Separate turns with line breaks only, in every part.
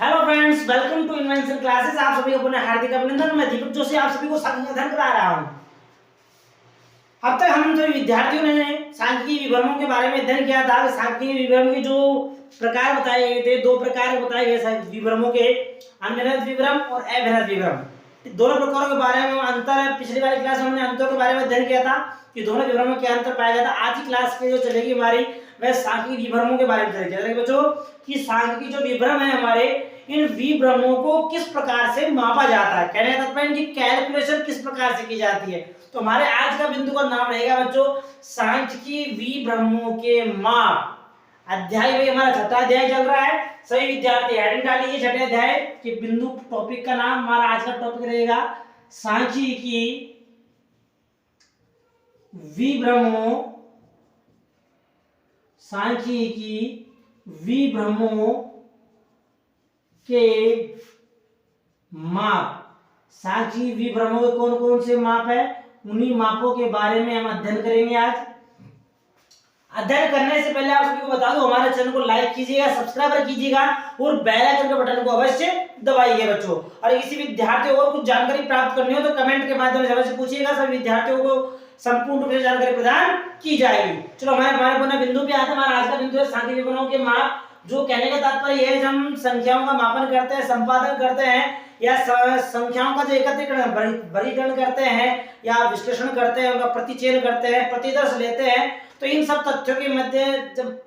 Hello friends, welcome to invention classes. आप सभी को पुनः हार्दिक अभिनंदन। मैं दीपक जोशी आप सभी को सांख्यिकी अध्ययन करा रहा हूं। अब तक हम सभी विद्यार्थियों ने सांख्यिकी विवरणों के बारे में अध्ययन किया था। सांख्यिकी विवरण के जो प्रकार बताए गए थे, दो प्रकार बताए गए विवरणों के, अनभिनत विवरण और अभिनत विवरण। दोनों प्रकारों के बारे में अंतर, पिछली वाली क्लास में हमने अंतर के बारे में अध्ययन किया था कि दोनों विवरणों में क्या अंतर पाया जाता है। आज की क्लास में जो चलेगी हमारी, वह सांख्यिकी विवरणों के बारे में चलेगी। बच्चों कि सांख्यिकी जो विवरण है हमारे, इन विवरणों को किस प्रकार से मापा जाता है, कहने का तात्पर्य इनकी कैलकुलेशन किस प्रकार से की जाती है। तो हमारे आज का बिंदु का नाम रहेगा बच्चों सांख्यिकी विवरणों के माप। अध्याय में हमारा छठा अध्याय चल रहा है। सभी विद्यार्थी हेडिंग डालिए छठे अध्याय के बिंदु। टॉपिक का नाम हमारा आज का टॉपिक रहेगा सांख्यिकी विवरणों, सांख्यिकी विवरणों के माप। सांख्यिकी विवरणों के कौन कौन से माप है, उन्हीं मापों के बारे में हम अध्ययन करेंगे आज। अध्ययन करने से पहले आप सभी को बता दूं, हमारे चैनल को लाइक कीजिएगा, सब्सक्राइब कीजिएगा और बेल आइकन के बटन को अवश्य दबाइएगा बच्चों। और किसी विद्यार्थी और कुछ जानकारी प्राप्त करनी हो तो कमेंट के माध्यम से अवश्य पूछिएगा। सभी विद्यार्थियों को संपूर्ण रूप से जानकारी प्रदान की जाएगी। चलो हमारे पुनः बिंदु पे आते हैं। हमारा आज का बिंदु है सांख्यिकी विवरणों के माप। जो कहने का तात्पर्य है, जब हम संख्याओं का मापन करते हैं, संपादन करते हैं या संख्याओं का जो एकत्रीकरण, वर्गीकरण करते हैं या विश्लेषण करते हैं, उनका प्रतिचयन करते हैं, प्रतिदर्श लेते हैं, तो इन सब तथ्यों के मध्य जब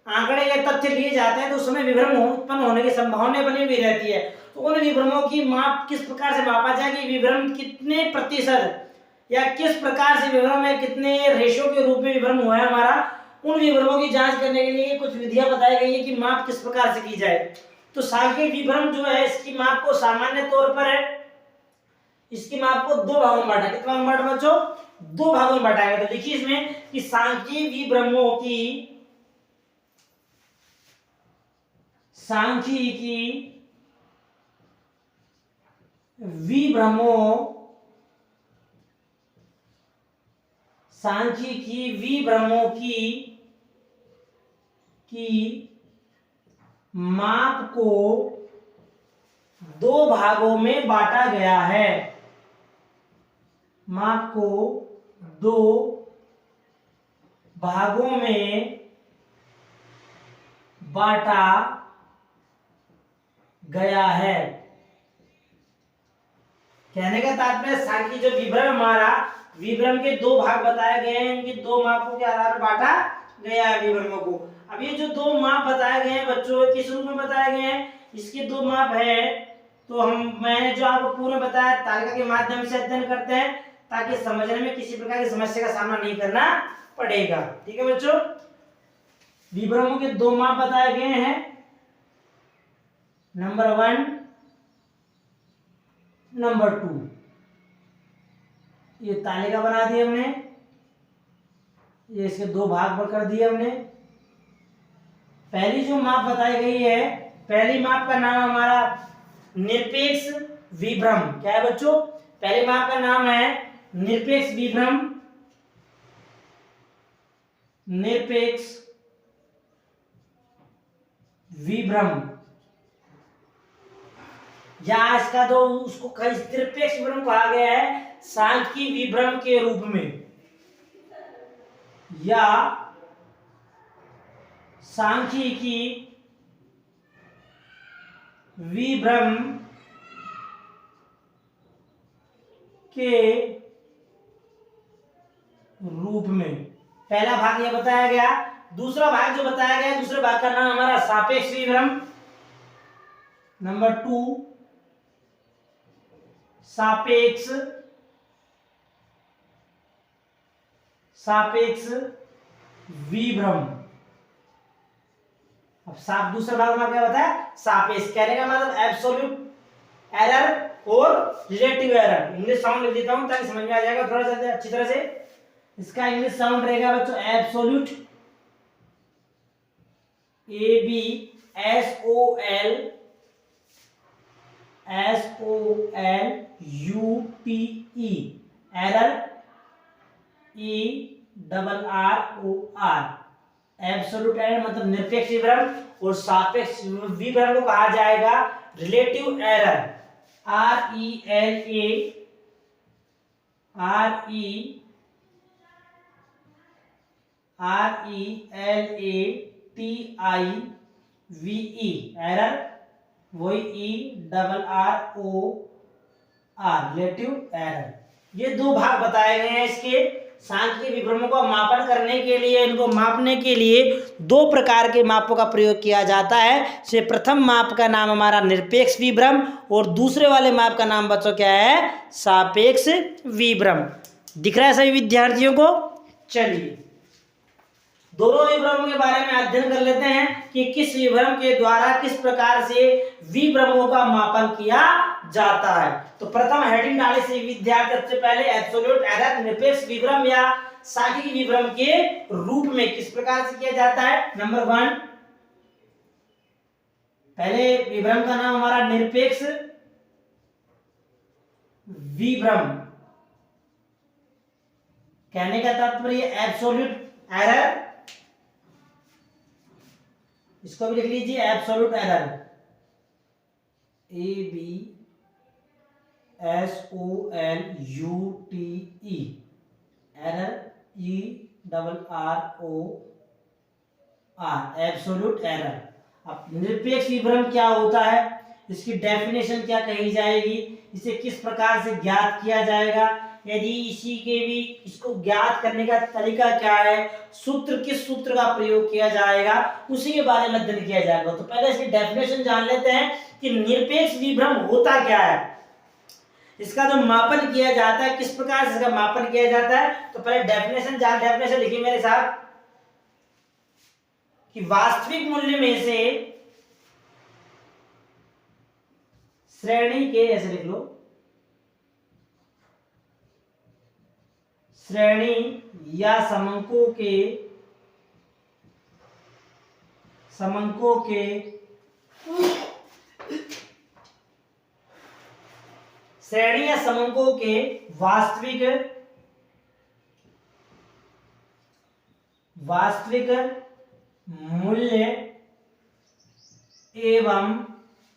आंकड़े या तथ्य लिए जाते हैं तो उसमें विभ्रम उत्पन्न होने की संभावना बनी हुई रहती है। तो उन विभ्रमों की माप किस प्रकार से मापा जाए कि विभ्रम कितने प्रतिशत या किस प्रकार से विभ्रम है, कितने रेशो के रूप में विभ्रम हुआ है हमारा, उन विवरणों की जांच करने के लिए कुछ विधियां बताई गई है कि माप किस प्रकार से की जाए। तो सांख्यिकी विवरण जो है, इसकी माप को सामान्य तौर पर है, इसकी माप को दो भागों में बांटा। कितने भागों में बांटा बच्चों? दो भागों में बांटा गया। तो देखिए इसमें कि सांख्यिकी विवरणों की माप को दो भागों में बांटा गया है। माप को दो भागों में बांटा गया है। कहने का तात्पर्य सांख्यिकी जो विवरण हमारा, विवरण के दो भाग बताए गए हैं, इनके दो मापों के आधार पर बांटा गया है विवरणों को। अब ये जो दो माप बताए गए हैं बच्चों, किस रूप में बताए गए हैं, इसके दो माप है। तो मैंने जो आपको पूर्व बताया, तालिका के माध्यम से अध्ययन करते हैं ताकि समझने में किसी प्रकार की समस्या का सामना नहीं करना पड़ेगा। ठीक है बच्चों, विवरणों के दो माप बताए गए हैं, नंबर 1, नंबर 2। ये तालिका बना दी हमने, ये इसके दो भाग पर कर दिए हमने। पहली जो माप बताई गई है, पहली माप का नाम हमारा निरपेक्ष विभ्रम। क्या है बच्चों? पहली माप का नाम है निरपेक्ष विभ्रम। निरपेक्ष विभ्रम, या इसका तो उसको निरपेक्ष विभ्रम कहा गया है सांख्यिकी विभ्रम के रूप में, या सांख्यिकी विभ्रम के रूप में। पहला भाग यह बताया गया। दूसरा भाग जो बताया गया, दूसरे भाग का नाम हमारा सापेक्ष विभ्रम। नंबर 2, सापेक्ष विभ्रम। अब दूसरा भाग में क्या होता है? सापेक्ष। कहने का मतलब एब्सोल्यूट एरर और रिलेटिव एरर। इंग्लिश साउंड लिख देता हूं ताकि समझ में आ जाएगा थोड़ा सा अच्छी तरह से। इसका इंग्लिश साउंड रहेगा बच्चों absolute, ABSOLUTE, error ERROR। Absolute error मतलब निरपेक्ष विभ्रम, और सापेक्ष विभ्रम को कहा जाएगा रिलेटिव एरर। RELATIVE एरर, वही ERROR रिलेटिव एरर। ये दो भाग बताए गए हैं इसके। सांख्यिकीय विभ्रमों को मापन करने के लिए, इनको मापने के लिए दो प्रकार के मापों का प्रयोग किया जाता है। से प्रथम माप का नाम हमारा निरपेक्ष विभ्रम, और दूसरे वाले माप का नाम बच्चों क्या है, सापेक्ष विभ्रम। दिख रहा है सभी विद्यार्थियों को? चलिए दोनों विभ्रमों के बारे में अध्ययन कर लेते हैं कि किस विभ्रम के द्वारा किस प्रकार से विभ्रमों का मापन किया जाता है। तो प्रथम हेडिंग डाले से विद्यार्थी सबसे पहले एब्सोल्यूट एरर निरपेक्ष विभ्रम या सांख्यिकीय विभ्रम के रूप में किस प्रकार से किया जाता है। नंबर 1, पहले विभ्रम का नाम हमारा निरपेक्ष विभ्रम, कहने का तात्पर्य एब्सोल्यूट एरर, इसको भी लिख लीजिए absolute error, ABSOLUTE error, ERROR absolute error. अब निरपेक्ष विभ्रम क्या होता है, इसकी डेफिनेशन क्या कही जाएगी, इसे किस प्रकार से ज्ञात किया जाएगा, यदि इसी के भी इसको ज्ञात करने का तरीका क्या है, सूत्र किस सूत्र का प्रयोग किया जाएगा, उसी के बारे में अध्ययन किया जाएगा। तो पहले इसकी डेफिनेशन जान लेते हैं कि निरपेक्ष विभ्रम होता क्या है, इसका जो मापन किया जाता है किस प्रकार से इसका मापन किया जाता है। तो पहले डेफिनेशन डेफिनेशन लिखिए मेरे साथ कि वास्तविक मूल्य में से श्रेणी के, ऐसे लिख लो, श्रेणी या समंकों के श्रेणी या समंकों के वास्तविक मूल्य एवं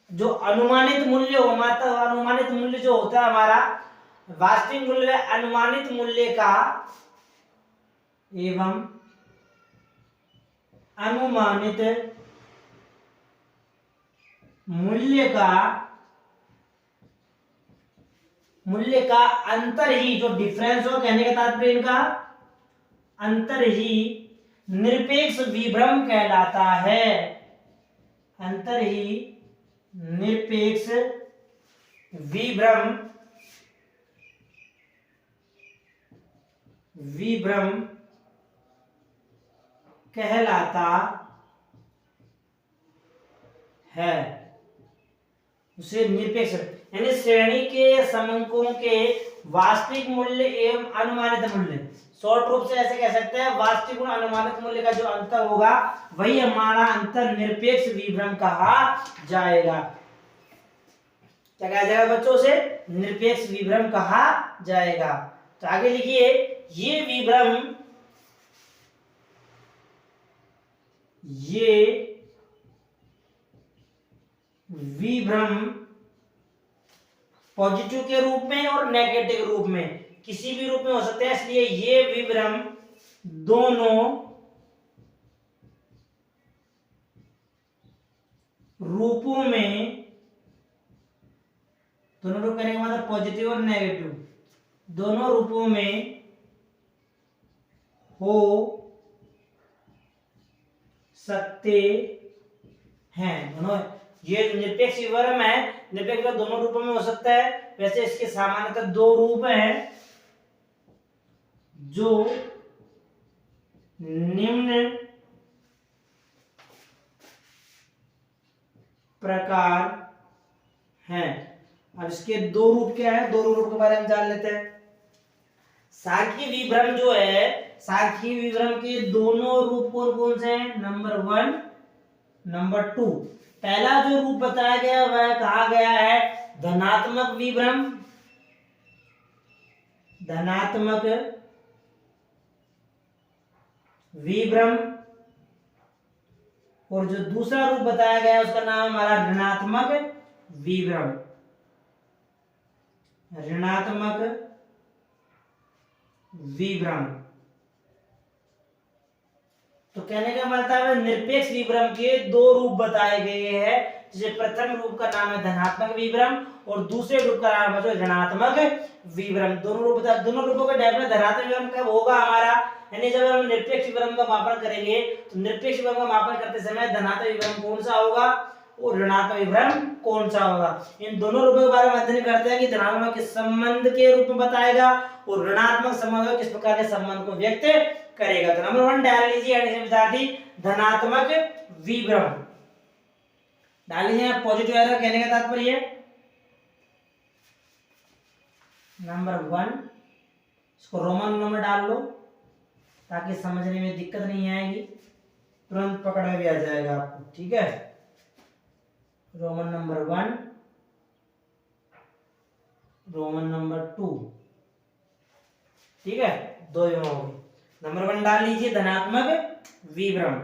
जो अनुमानित मूल्य अनुमानित मूल्य जो होता है हमारा, वास्तविक मूल्य अनुमानित मूल्य का एवं अनुमानित मूल्य का अंतर ही, जो डिफरेंस हो, कहने का तात्पर्य इनका अंतर ही निरपेक्ष विभ्रम कहलाता है। अंतर ही निरपेक्ष विभ्रम कहलाता है। उसे निरपेक्ष यानी श्रेणी के समंकों के वास्तविक मूल्य एवं अनुमानित मूल्य, शॉर्ट रूप से ऐसे कह सकते हैं, वास्तविक और अनुमानित मूल्य का जो अंतर होगा वही हमारा अंतर निरपेक्ष विभ्रम कहा जाएगा। क्या कहा जाएगा बच्चों से? निरपेक्ष विभ्रम कहा जाएगा। तो आगे लिखिए, ये विभ्रम पॉजिटिव के रूप में और नेगेटिव रूप में, किसी भी रूप में हो सकते हैं, इसलिए ये विभ्रम दोनों रूपों में, दोनों रूप कहने का मतलब पॉजिटिव और नेगेटिव, दोनों रूपों में हो सकते हैं। दोनों, ये निरपेक्ष विभ्रम है, निरपेक्ष विभ्रम दोनों रूपों में हो सकता है। वैसे इसके सामान्यतः दो रूप हैं जो निम्न प्रकार हैं। अब इसके दो रूप क्या है, दो रूप के बारे में जान लेते हैं। सांख्यिकीय विभ्रम जो है, सांख्यिकीय विभ्रम के दोनों रूप कौन कौन से हैं? Number 1, number 2। पहला जो रूप बताया गया वह कहा गया है धनात्मक विभ्रम, और जो दूसरा रूप बताया गया है उसका नाम है हमारा ऋणात्मक विभ्रम। ऋणात्मक विभ्रम। तो कहने का मतलब है निरपेक्ष विभ्रम के दो रूप बताए गए हैं, जैसे प्रथम रूप का नाम है धनात्मक विभ्रम और दूसरे रूप का नाम है ऋणात्मक विभ्रम। दोनों रूपों का डेफिनेशन धनात्मक विभ्रम कब होगा हमारा, यानी जब हम निरपेक्ष विभ्रम का मापन करेंगे तो निरपेक्ष विभ्रम का मापन करते समय धनात्मक विभ्रम कौन सा होगा और ऋणात्मक विभ्रम कौन सा होगा। इन दोनों रूपों के बारे में अध्ययन करते हैं कि धनात्मक किस संबंध के रूप में बताएगा और ऋणात्मक संबंध किस प्रकार के संबंध को व्यक्त करेगा। तो नंबर 1 डाल लीजिए विद्यार्थी धनात्मक विभ्रम। डाल लीजिए पॉजिटिव एरर, कहने का तात्पर्य नंबर 1 इसको रोमन नंबर डाल लो ताकि समझने में दिक्कत नहीं आएगी, तुरंत पकड़ में भी आ जाएगा आपको। ठीक है, रोमन नंबर 1, रोमन नंबर 2। ठीक है, दो हो गए। नंबर 1 डाल लीजिए धनात्मक विभ्रम।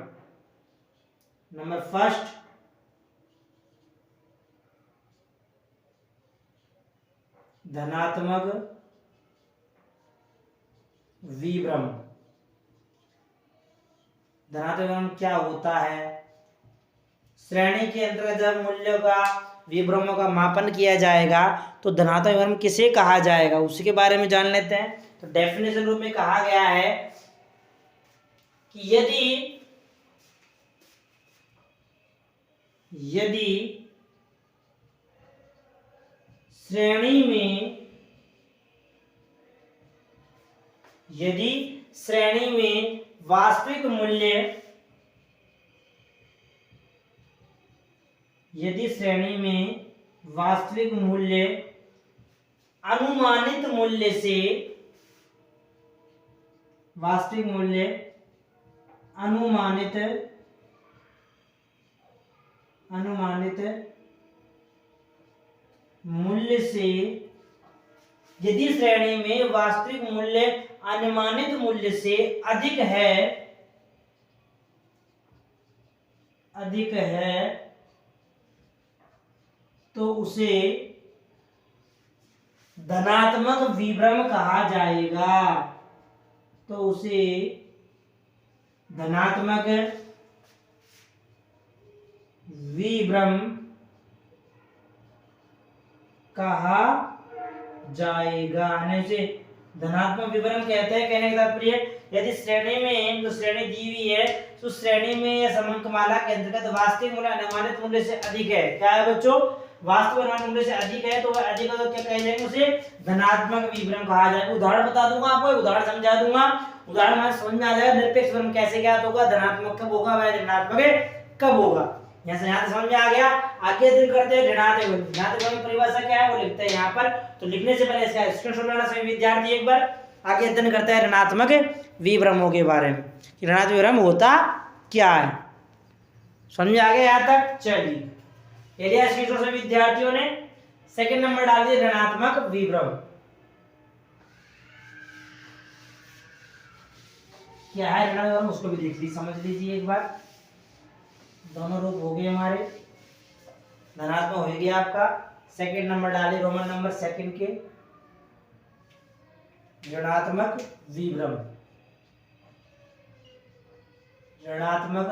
नंबर फर्स्ट धनात्मक विभ्रम। धनात्मक विभ्रम क्या होता है? श्रेणी के अंतर्गत जब मूल्यों का विभ्रमों का मापन किया जाएगा तो धनात्मक विभ्रम किसे कहा जाएगा उसके बारे में जान लेते हैं। तो डेफिनेशन रूप में कहा गया है कि यदि श्रेणी में वास्तविक मूल्य अनुमानित मूल्य से यदि श्रेणी में वास्तविक मूल्य अनुमानित मूल्य से अधिक है तो उसे धनात्मक विभ्रम कहा जाएगा। तो उसे धनात्मक विभ्रम कहा जाएगा। धनात्मक विभ्रम कहते हैं, कहने का तात्पर्य यदि श्रेणी में जो श्रेणी दी हुई है तो श्रेणी में या समंकमाला के अंतर्गत वास्तविक मूल्य अनुमानित मूल्य से अधिक है। क्या है बच्चों? वास्तविक अनुमानित मूल्य से अधिक है तो वह अधिक है तो क्या कहे जाएंगे? उसे धनात्मक विभ्रम कहा जाएगा। उदाहरण बता दूंगा आपको, उदाहरण समझा दूंगा, उदाहरण में समझ में आ जाएगा निरपेक्ष विभ्रम कैसे ज्ञात होगा, धनात्मक कब होगा व ऋणात्मक कब होगा। यहाँ समझ में आ गया। आगे दिन करते हैं ऋणात्मक विभ्रम की परिभाषा क्या है वो लिखते हैं यहाँ पर। तो लिखने से पहले इसका स्क्रीनशॉट लेना सभी विद्यार्थी। एक बार आगे अध्ययन करते हैं ऋणात्मक विभ्रमों के बारे में कि ऋणात्मक विभ्रम होता क्या है। समझ में आ गया यहाँ तक? चलिए एरिया स्क्रीनशॉट से विद्यार्थियों ने सेकंड नंबर डाल दिया ऋणात्मक विभ्रम। क्या है ऋणात्मक विभ्रम उसको भी देख लीजिए, समझ लीजिए एक बार। दोनों रूप हो गए हमारे। धनात्मक हो गया आपका, सेकंड नंबर डालिए रोमन नंबर सेकंड के ऋणात्मक विभ्रम। ऋणात्मक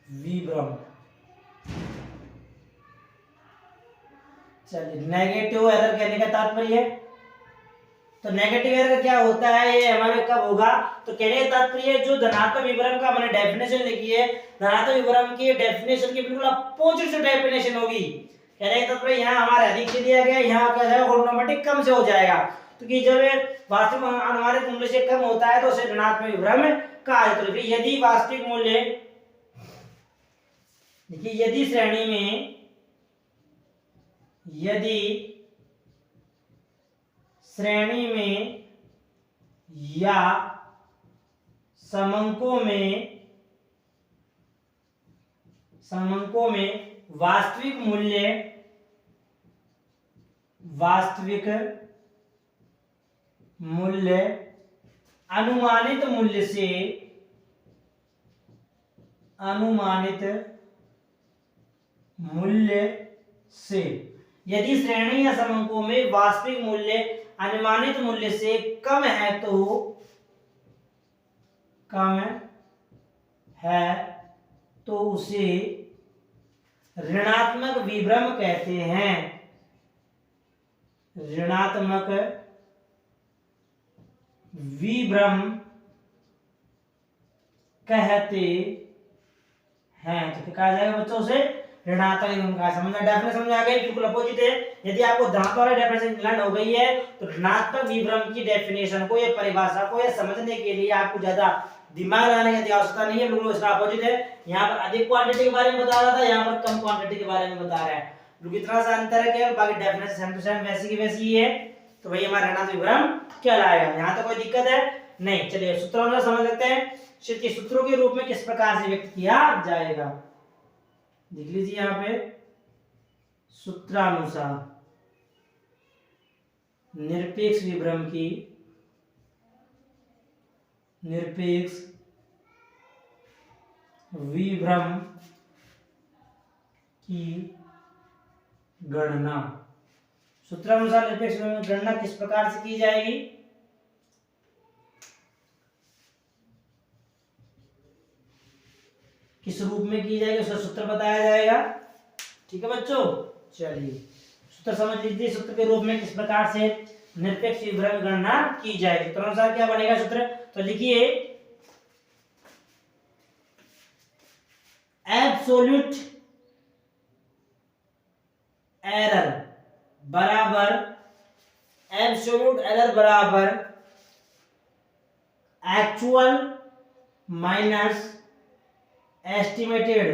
विभ्रम। चलिए नेगेटिव एरर कहने का तात्पर्य है। तो नेगेटिव एरर क्या होता है ये हमारे कब होगा? तो कहने का तात्पर्य जो धनात्मक विभ्रम का मैंने डेफिनेशन लिखी है, धनात्मक विभ्रम की डेफिनेशन की बिल्कुल अपोजिट से डेफिनेशन होगी। कहने का तात्पर्य यहाँ हमारा अधिक से दिया गया, यहाँ क्या है ऑटोमेटिक कम से हो जाएगा। तो कि जब वास्तविक अनुमानित मूल्य से कम होता है तो उसे ऋणात्मक विभ्रम कहा जाता है। यदि वास्तविक मूल्य देखिए यदि श्रेणी में या समंकों में वास्तविक मूल्य अनुमानित मूल्य अनुमानित मूल्य से। यदि श्रेणी या समंकों में वास्तविक मूल्य अनुमानित मूल्य से कम है तो उसे ऋणात्मक विभ्रम कहते हैं। ऋणात्मक विभ्रम कहते हैं। तो क्या कहा जाएगा बच्चों से? ऋणात्मक विभ्रम कहा। समझना, डेफिनेशन समझ आ गई, बिल्कुल अपोजिट है। यदि आपको दांत वाला डेफिनेशन लर्न हो गई है तो ऋणात्मक विभ्रम की डेफिनेशन को या परिभाषा को या समझने के लिए आपको ज्यादा दिमाग लगाने की आवश्यकता नहीं है, बिल्कुल इसका अपोजिट है। यहाँ पर अधिक क्वांटिटी के बारे में बता रहा था, यहाँ पर कम क्वांटिटी के बारे में बता रहा है, बिल्कुल इतना सा अंतर है केवल, बाकी डेफिनेशन सेम टू सेम वैसी की वैसी ही है। तो भाई हमारा ऋणात्मक विभ्रम कहलाएगा। यहाँ तो कोई दिक्कत है नहीं। चलिए सूत्रों समझ लेते हैं। सूत्रों के रूप में किस प्रकार से व्यक्त किया जाएगा, देख लीजिए यहाँ पे। सूत्रानुसार निरपेक्ष विभ्रम की गणना। सूत्रानुसार निरपेक्ष विभ्रम की गणना किस प्रकार से की जाएगी? किस रूप में की जाएगी उसका सूत्र बताया जाएगा। ठीक है बच्चों, चलिए सूत्र समझ लीजिए। सूत्र के रूप में किस प्रकार से निरपेक्ष विभ्रम गणना की जाएगी। तो अनुसार क्या बनेगा सूत्र? तो लिखिए एब्सोल्यूट एरर बराबर actual minus estimated.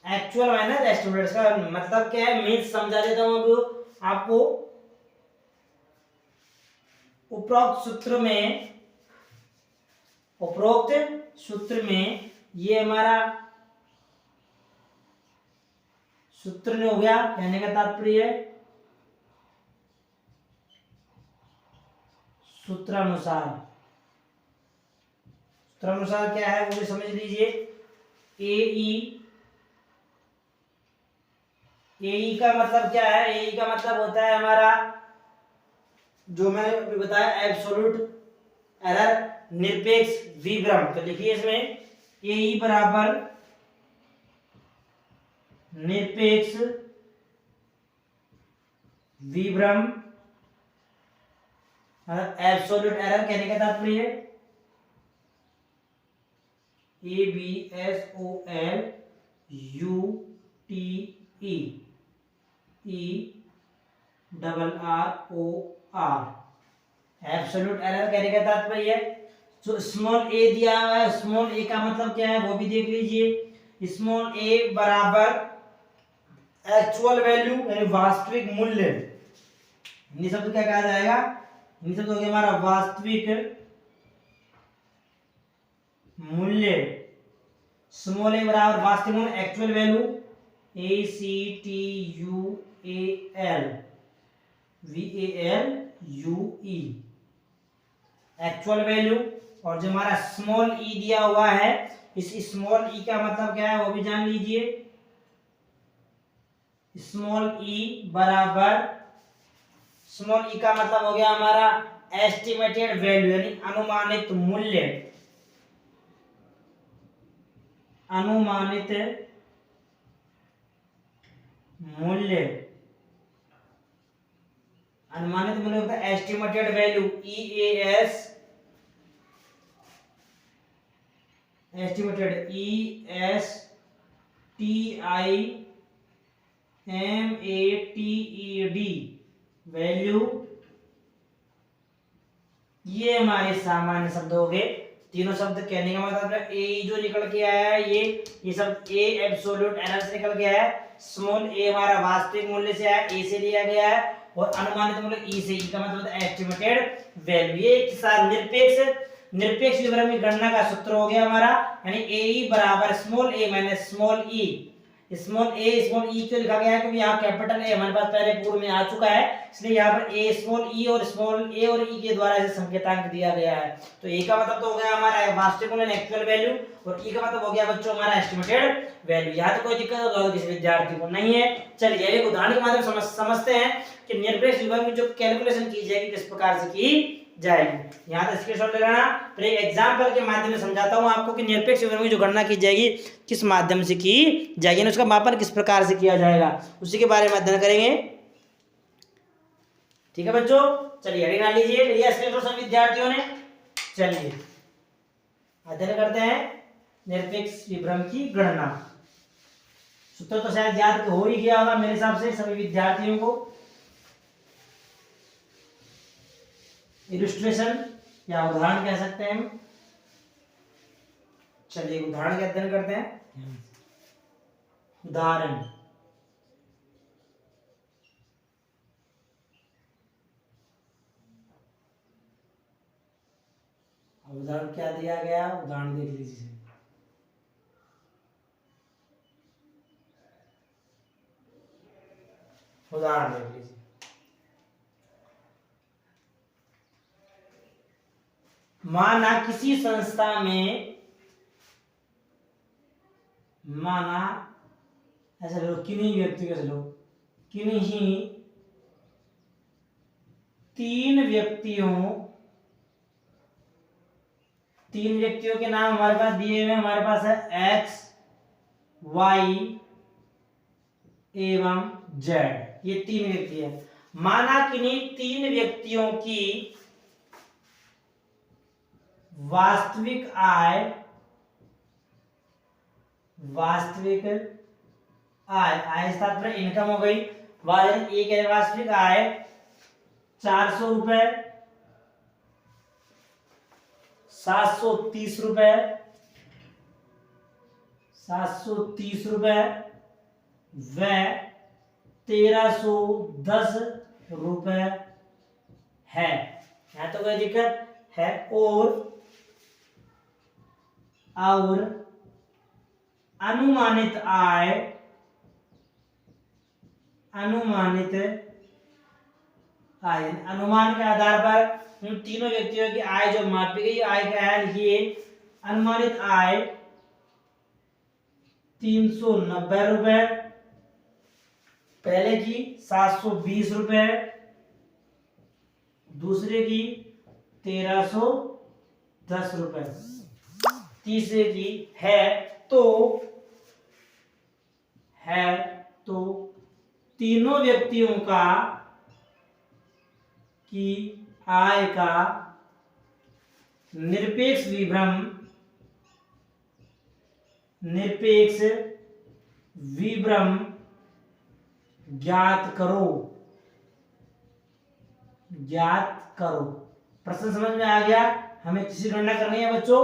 Actual minus estimated का मतलब क्या है, मीन्स समझा देता हूं आपको। उपरोक्त सूत्र में ये हमारा सूत्र हो गया। कहने का तात्पर्य सूत्रानुसार क्या है वो भी समझ लीजिए। एई का मतलब क्या है? एई का मतलब होता है हमारा, जो मैंने अभी बताया, एब्सोल्यूट एरर, निरपेक्ष विभ्रम। तो लिखिए इसमें एई बराबर निरपेक्ष विभ्रम, एब्सोल्यूट एरर कहने का तात्पर्य ABSOLUTE एब्सोल्यूट एरर कहने का तात्पर्य जो स्मॉल ए दिया हुआ है, स्मॉल ए का मतलब क्या है वो भी देख लीजिए। स्मॉल ए बराबर एक्चुअल वैल्यू यानी वास्तविक मूल्य। हिंदी शब्द क्या कहा जाएगा? हिंदी शब्द हो गया हमारा वास्तविक मूल्य। स्मॉल ए बराबर वास्तविक मूल्य actual value ACTUAL actual value. और जो हमारा स्मॉल ई दिया हुआ है, इस स्मॉल ई का मतलब क्या है वो भी जान लीजिए। स्मॉल ई बराबर, स्मॉल ई का मतलब हो गया हमारा एस्टिमेटेड वैल्यू यानी अनुमानित मूल्य। अनुमानित मूल्य होता है estimated value EAS, estimated ESTIMATED value. ये हमारे सामान्य शब्द हो गए। तीनों शब्द कहने का मतलब है ए जो निकल के आया है ये सब ए एब्सोल्यूट एरर से निकल के आया है। स्मॉल ए हमारा वास्तविक मूल्य से आया, ए से लिया गया है, और अनुमानित मूल्य ई से। ई का मतलब है एस्टिमेटेड वैल्यू। ये एक साथ निरपेक्ष विभ्रम की गणना का सूत्र हो गया हमारा, यानी ए बराबर स्मॉल ए माइनस स्मॉल ई। स्मॉल ए स्मॉल ई क्यों लिखा गया है, क्योंकि यहाँ कैपिटल ए हमारे पास पहले पूर्व में आ चुका है, इसलिए यहाँ पर ए स्मॉल ई और स्मॉल ए और ई के द्वारा इसे संकेतांक दिया गया है। तो ए का मतलब तो हो गया हमारा वास्तविक मूल्य एक्चुअल वैल्यू, और ई का मतलब हो गया बच्चों हमारा एस्टिमेटेड वैल्यू। यहाँ तो कोई दिक्कत होगा किसी विद्यार्थी को नहीं है। चलिए एक उदाहरण के माध्यम से समझते हैं कि निरपेक्ष विभव की जो कैलकुलेशन की जाएगी किस प्रकार से की जाएगी। यहाँ तो स्क्रीनशॉट ले लेना, फिर एक एग्जांपल के माध्यम से समझाता हूँ आपको कि निरपेक्ष विभव की जो गणना की जाएगी किस माध्यम से की जाएगी, उसका मापन किस प्रकार से किया जाएगा, उसी के बारे में अध्ययन करेंगे। ठीक है बच्चों, चलिए हेडिंग डाल लीजिए, लिया स्क्रीनशॉट सभी विद्यार्थियों ने। चलिए अध्ययन करते हैं निरपेक्ष विभव की गणना। सूत्र तो शायद याद हो ही गया होगा मेरे हिसाब से सभी विद्यार्थियों को। इलस्ट्रेशन या उदाहरण कह सकते हैं हम। चलिए उदाहरण का अध्ययन करते हैं। उदाहरण उदाहरण क्या दिया गया, उदाहरण देख लीजिए। उदाहरण देख लीजिए। माना किसी संस्था में, माना ऐसा लो किन्हीं व्यक्ति का लो, किन्हीं तीन व्यक्तियों के नाम हमारे पास दिए हुए, हमारे पास है एक्स वाई एवं जेड, ये तीन व्यक्ति है। माना किन्हीं तीन व्यक्तियों की वास्तविक आय तात्पर्य इनकम हो गई, एक है वास्तविक आय 400 रुपए, 730 रुपए, 730 रुपए व 1310 रुपए है। यहां तो कोई दिक्कत है। और अनुमानित आय अनुमान के आधार पर उन तीनों व्यक्तियों की आय जो मापी गई, आय क्या है लिखिए, अनुमानित आय 390 रुपए, पहले की 720 रुपए, दूसरे की 1310 रुपए, तीसरे की है तो तीनों व्यक्तियों का की आय का निरपेक्ष विवरण ज्ञात करो। प्रश्न समझ में आ गया। हमें किसी गणना करनी है बच्चों,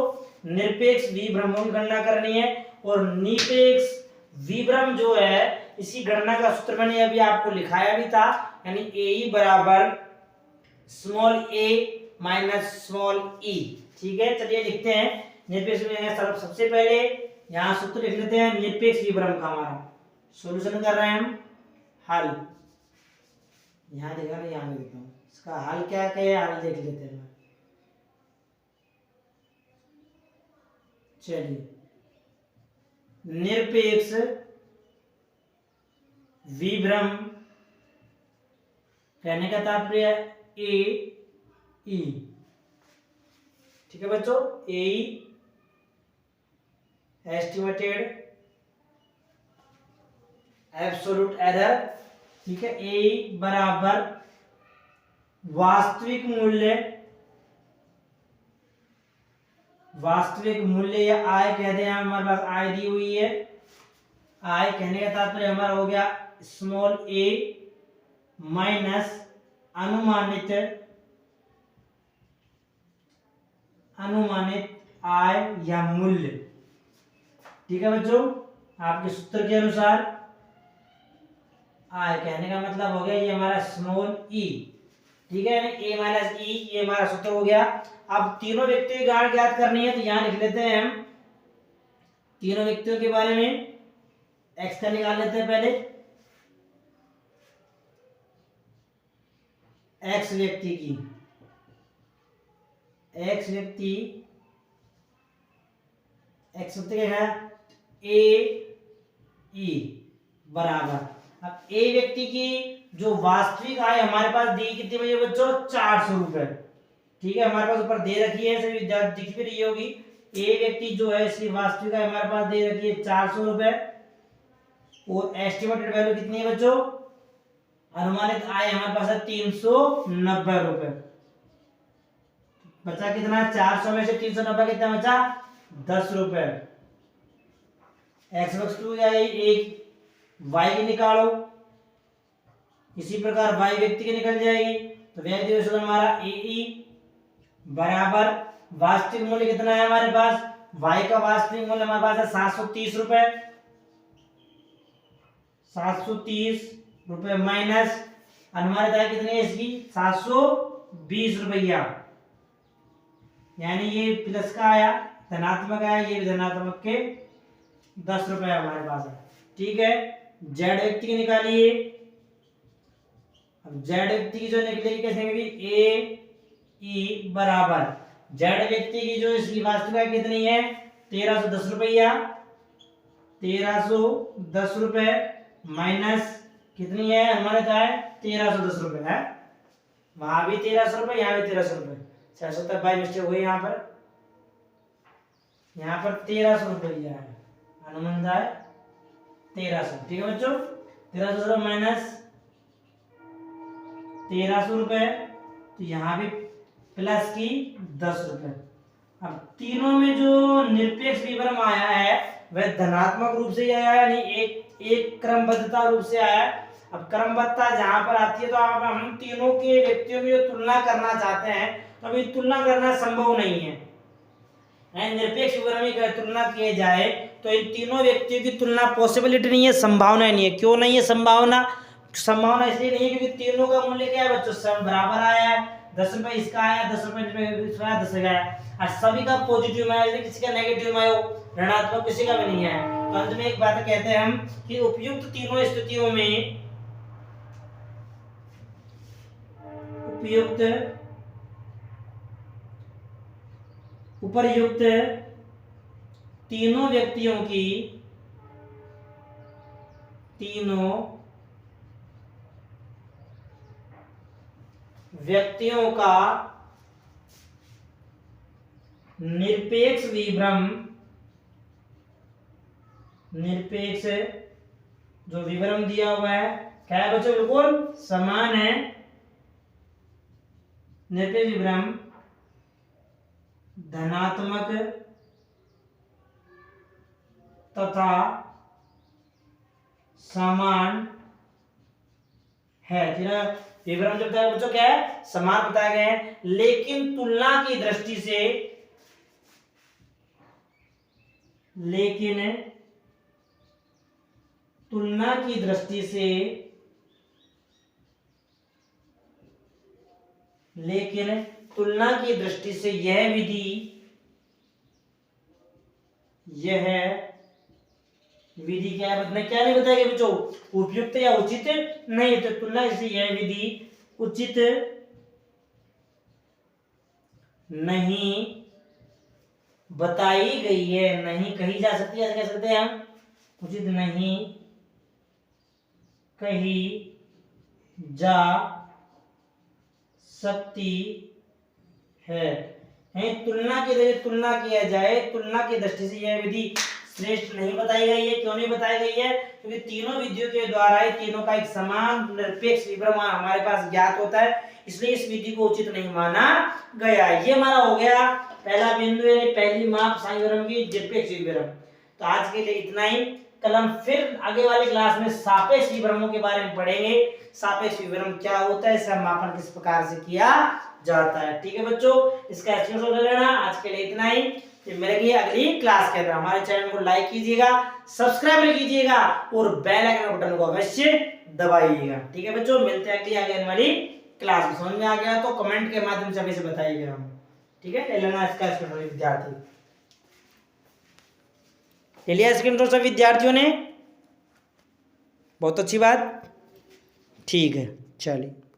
निरपेक्ष विभ्रमों की गणना करनी है। और निरपेक्ष विभ्रम जो है, इसी गणना का सूत्र मैंने अभी आपको लिखाया भी था, यानी ए बराबर स्मॉल ए माइनस स्मॉल ई। ठीक है, चलिए लिखते हैं निरपेक्ष विभ्रम। सबसे पहले यहाँ सूत्र लिख लेते हैं निरपेक्ष विभ्रम का। हमारा सॉल्यूशन कर रहे हैं हम, हल यहाँ देखा ना, यहाँ लिखता हूँ इसका हल क्या है, हल देख लेते हैं। चलिए निरपेक्ष विभ्रम कहने का तात्पर्य ए ई। ठीक है बच्चों, ए एस्टिमेटेड एब्सोल्यूट एरर। ठीक है, ए बराबर वास्तविक मूल्य या आय कह दें, हमारे पास आय दी हुई है। आय कहने का तात्पर्य हमारा हो गया स्मॉल ए माइनस अनुमानित आय या मूल्य। ठीक है बच्चों, आपके सूत्र के अनुसार आय कहने का मतलब हो गया ये हमारा स्मॉल ई। ठीक है, ए माइनस ई, ये हमारा सूत्र हो गया। अब तीनों व्यक्तियों की आय ज्ञात करनी है, तो यहां लिख लेते हैं हम तीनों व्यक्तियों के बारे में। एक्स का निकाल लेते हैं पहले। एक्स व्यक्ति की एक्स व्यक्ति क्या है ए ई बराबर। अब ए व्यक्ति की जो वास्तविक आय हमारे पास दी कितनी बजे बच्चों 400 रुपए। ठीक है, हमारे पास ऊपर दे रखी है, सभी दिख भी रही होगी। ए व्यक्ति जो है इसकी वास्तविक आय हमारे पास दे रखी है 400 रुपए और एस्टिमेटेड वैल्यू कितनी है बच्चों, अनुमानित आय हमारे पास है 390 रुपए। बचा कितना 400 में से 390 कितना बचा 10 रुपए। एक्स बक्स 2 या एक वाई की निकालो, इसी प्रकार वाई व्यक्ति की निकल जाएगी। तो व्यक्ति हमारा ए बराबर वास्तविक मूल्य कितना है हमारे पास, वाई का वास्तविक मूल्य हमारे पास है 730 रुपए। 730 रुपए माइनस अनुमानित आय कितनी है इसकी 720 रुपया, यानी ये प्लस का आया धनात्मक आया, ये भी धनात्मक के 10 रुपए हमारे पास है। ठीक है, जेड व्यक्ति की निकालिए। अब जेड व्यक्ति की जो निकलेगी कैसे निकलेगी ए ई बराबर जेड व्यक्ति की जो इसकी वास्तविक आय कितनी है 1310 रुपया। 1310 रुपए माइनस कितनी है अनुमानित आय 1310 रुपए है, वहां भी 1300 रुपए यहाँ भी 1300 रुपए, 670 बाई मिस्टेक हुई यहाँ पर 1300 रुपया है अनुमानित आय 1300। ठीक है बच्चों, 1300 माइनस 1300 रुपए, तो यहाँ भी प्लस की 10 रुपए। अब तीनों में जो निरपेक्ष विवरण आया है वह धनात्मक रूप से आया है, यानी एक क्रमबद्धता रूप से आया है। अब क्रमबद्धता जहां पर आती है तो हम तीनों के व्यक्तियों की जो तुलना करना चाहते हैं तो अभी तुलना करना संभव नहीं है। निरपेक्ष विवरण में तुलना किए जाए तो इन तीनों व्यक्तियों की तुलना पॉसिबिलिटी नहीं है, संभावना नहीं है। क्यों नहीं है संभावना इसलिए नहीं है क्योंकि तीनों का मूल्य क्या है बच्चों सब बराबर आया है। 10 रुपए इसका आया, 10 रुपए इसका आया, 10 का आया, और सभी का पॉजिटिव आया, किसी का नेगेटिव आया ऋणात्मक किसी का भी नहीं है। तो अंत में एक बात कहते हैं हम कि उपर्युक्त तीनों स्थितियों में उपर्युक्त तीनों व्यक्तियों का निरपेक्ष जो विवरण दिया हुआ है क्या है बच्चों, बिल्कुल समान है। निरपेक्ष विवरण धनात्मक तथा समान है। विवरण जो बताया बच्चों क्या है समान बताए गए हैं, लेकिन तुलना की दृष्टि से यह विधि क्या है मतलब क्या नहीं बताएगा बच्चों उपयुक्त या उचित नहीं, तो तुलना से यह विधि उचित नहीं बताई गई है, नहीं कही जा सकती है, कह सकते हैं हम उचित नहीं कही जा सकती है। तुलना किया जाए, तुलना की दृष्टि से यह विधि श्रेष्ठ नहीं बताई गई है। क्यों नहीं बताई गई है, क्योंकि तीनों विधियों के द्वारा ही तीनों का एक समान निरपेक्ष विवरण हमारे पास ज्ञात होता है, इसलिए इस विधि को उचित नहीं माना गया। ये हमारा हो गया पहला बिंदु, यानी पहली माप साई विवरण की निरपेक्ष विवरण। तो आज के लिए इतना ही, कल हम फिर आगे वाले क्लास में सापेक्ष विवरणों के बारे में पढ़ेंगे। सापेक्ष विवरण क्या होता है, इसका मापन किस प्रकार से किया जाता है। ठीक है बच्चों, इसका स्क्रीनशॉट ले लेना। आज के लिए इतना ही, फिर मिलेंगे अगली क्लास के अंदर। हमारे चैनल को लाइक कीजिएगा, सब्सक्राइब कीजिएगा और बेल आइकन बटन को अवश्य दबाइएगा। ठीक है बच्चों, मिलते हैं अगली आगे वाली क्लास में। समझ में आ गया तो कमेंट के माध्यम से अभी से बताइएगा हम। ठीक है, ले लेना इसका स्क्रीनशॉट विद्यार्थी, ले लिया स्क्रीनशॉट सब विद्यार्थियों ने। बहुत अच्छी बात। ठीक है, चलिए।